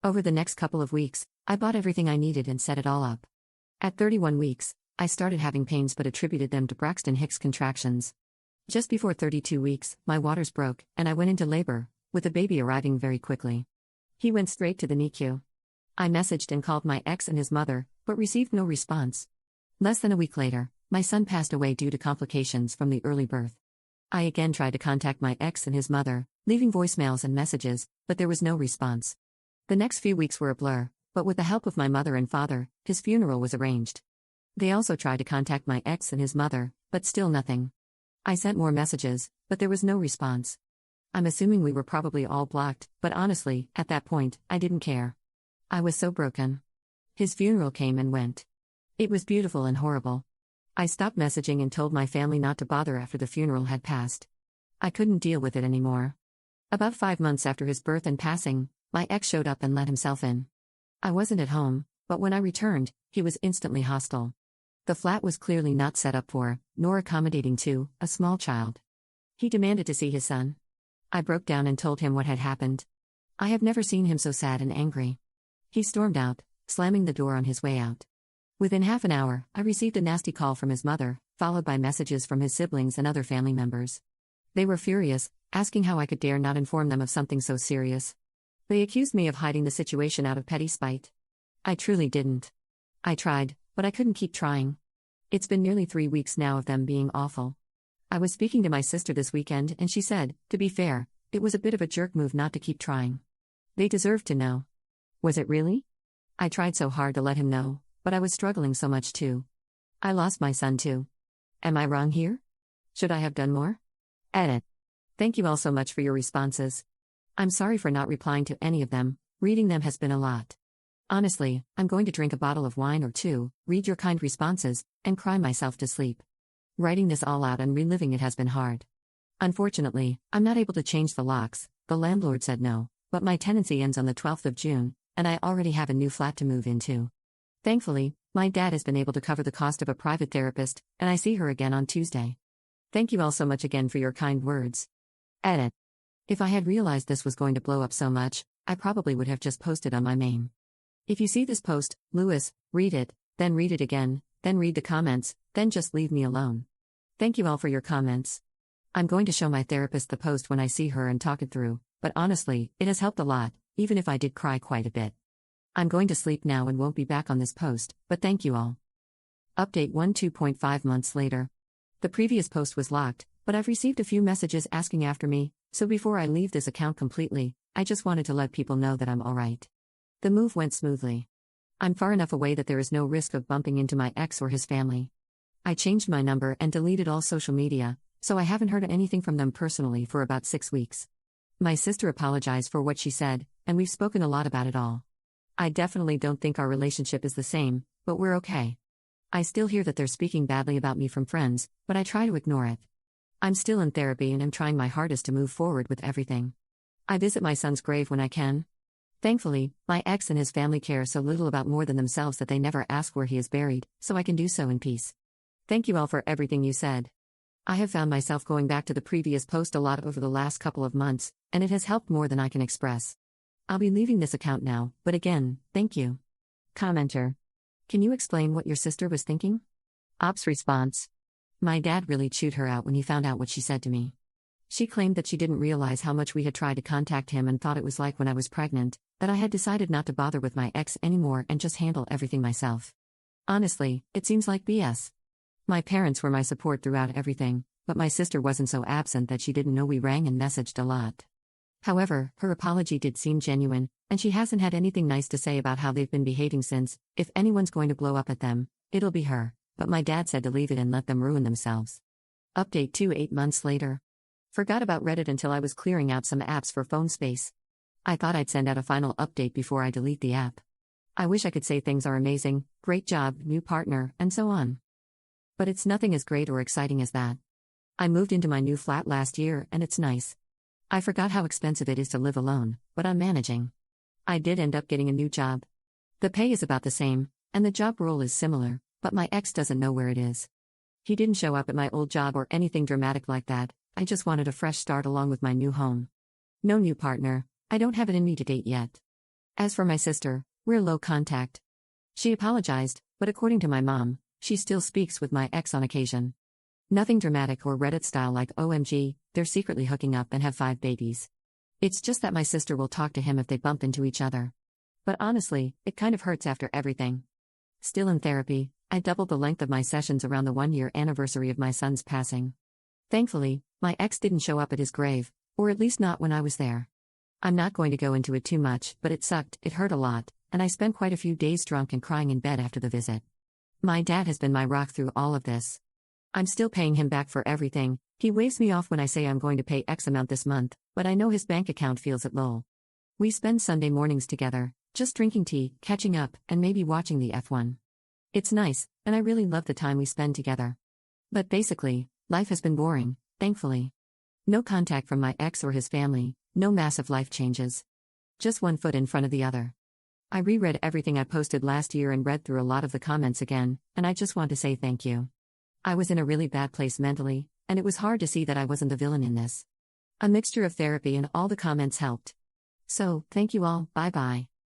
Over the next couple of weeks, I bought everything I needed and set it all up. At 31 weeks, I started having pains but attributed them to Braxton Hicks contractions. Just before 32 weeks, my waters broke, and I went into labor, with the baby arriving very quickly. He went straight to the NICU. I messaged and called my ex and his mother, but received no response. Less than a week later, my son passed away due to complications from the early birth. I again tried to contact my ex and his mother, leaving voicemails and messages, but there was no response. The next few weeks were a blur, but with the help of my mother and father, his funeral was arranged. They also tried to contact my ex and his mother, but still nothing. I sent more messages, but there was no response. I'm assuming we were probably all blocked, but honestly, at that point, I didn't care. I was so broken. His funeral came and went. It was beautiful and horrible. I stopped messaging and told my family not to bother after the funeral had passed. I couldn't deal with it anymore. About 5 months after his birth and passing, my ex showed up and let himself in. I wasn't at home, but when I returned, he was instantly hostile. The flat was clearly not set up for, nor accommodating to, a small child. He demanded to see his son. I broke down and told him what had happened. I have never seen him so sad and angry. He stormed out, slamming the door on his way out. Within half an hour, I received a nasty call from his mother, followed by messages from his siblings and other family members. They were furious, asking how I could dare not inform them of something so serious. They accused me of hiding the situation out of petty spite. I truly didn't. I tried, but I couldn't keep trying. It's been nearly 3 weeks now of them being awful. I was speaking to my sister this weekend and she said, to be fair, it was a bit of a jerk move not to keep trying. They deserved to know. Was it really? I tried so hard to let him know, but I was struggling so much too. I lost my son too. Am I wrong here? Should I have done more? Edit. Thank you all so much for your responses. I'm sorry for not replying to any of them, reading them has been a lot. Honestly, I'm going to drink a bottle of wine or two, read your kind responses, and cry myself to sleep. Writing this all out and reliving it has been hard. Unfortunately, I'm not able to change the locks, the landlord said no, but my tenancy ends on the 12th of June, and I already have a new flat to move into. Thankfully, my dad has been able to cover the cost of a private therapist, and I see her again on Tuesday. Thank you all so much again for your kind words. Edit. If I had realized this was going to blow up so much, I probably would have just posted on my main. If you see this post, Lewis, read it, then read it again, then read the comments, then just leave me alone. Thank you all for your comments. I'm going to show my therapist the post when I see her and talk it through, but honestly, it has helped a lot, even if I did cry quite a bit. I'm going to sleep now and won't be back on this post, but thank you all. Update 2.5 months later. The previous post was locked, but I've received a few messages asking after me, so before I leave this account completely, I just wanted to let people know that I'm alright. The move went smoothly. I'm far enough away that there is no risk of bumping into my ex or his family. I changed my number and deleted all social media, so I haven't heard anything from them personally for about 6 weeks. My sister apologized for what she said, and we've spoken a lot about it all. I definitely don't think our relationship is the same, but we're okay. I still hear that they're speaking badly about me from friends, but I try to ignore it. I'm still in therapy and I'm trying my hardest to move forward with everything. I visit my son's grave when I can. Thankfully, my ex and his family care so little about more than themselves that they never ask where he is buried, so I can do so in peace. Thank you all for everything you said. I have found myself going back to the previous post a lot over the last couple of months, and it has helped more than I can express. I'll be leaving this account now, but again, thank you. Commenter. Can you explain what your sister was thinking? Ops response. My dad really chewed her out when he found out what she said to me. She claimed that she didn't realize how much we had tried to contact him and thought it was like when I was pregnant, that I had decided not to bother with my ex anymore and just handle everything myself. Honestly, it seems like BS. My parents were my support throughout everything, but my sister wasn't so absent that she didn't know we rang and messaged a lot. However, her apology did seem genuine, and she hasn't had anything nice to say about how they've been behaving since. If anyone's going to blow up at them, it'll be her, but my dad said to leave it and let them ruin themselves. Update 8 months later. Forgot about Reddit until I was clearing out some apps for phone space. I thought I'd send out a final update before I delete the app. I wish I could say things are amazing, great job, new partner, and so on. But it's nothing as great or exciting as that. I moved into my new flat last year and it's nice. I forgot how expensive it is to live alone, but I'm managing. I did end up getting a new job. The pay is about the same, and the job role is similar, but my ex doesn't know where it is. He didn't show up at my old job or anything dramatic like that. I just wanted a fresh start along with my new home. No new partner. I don't have it in me to date yet. As for my sister, we're low contact. She apologized, but according to my mom, she still speaks with my ex on occasion. Nothing dramatic or Reddit style like OMG, they're secretly hooking up and have 5 babies. It's just that my sister will talk to him if they bump into each other. But honestly, it kind of hurts after everything. Still in therapy, I doubled the length of my sessions around the 1-year anniversary of my son's passing. Thankfully, my ex didn't show up at his grave, or at least not when I was there. I'm not going to go into it too much, but it sucked, it hurt a lot, and I spent quite a few days drunk and crying in bed after the visit. My dad has been my rock through all of this. I'm still paying him back for everything. He waves me off when I say I'm going to pay X amount this month, but I know his bank account feels it low. We spend Sunday mornings together, just drinking tea, catching up, and maybe watching the F1. It's nice, and I really love the time we spend together. But basically, life has been boring, thankfully. No contact from my ex or his family, no massive life changes. Just one foot in front of the other. I reread everything I posted last year and read through a lot of the comments again, and I just want to say thank you. I was in a really bad place mentally, and it was hard to see that I wasn't the villain in this. A mixture of therapy and all the comments helped. So, thank you all, bye bye.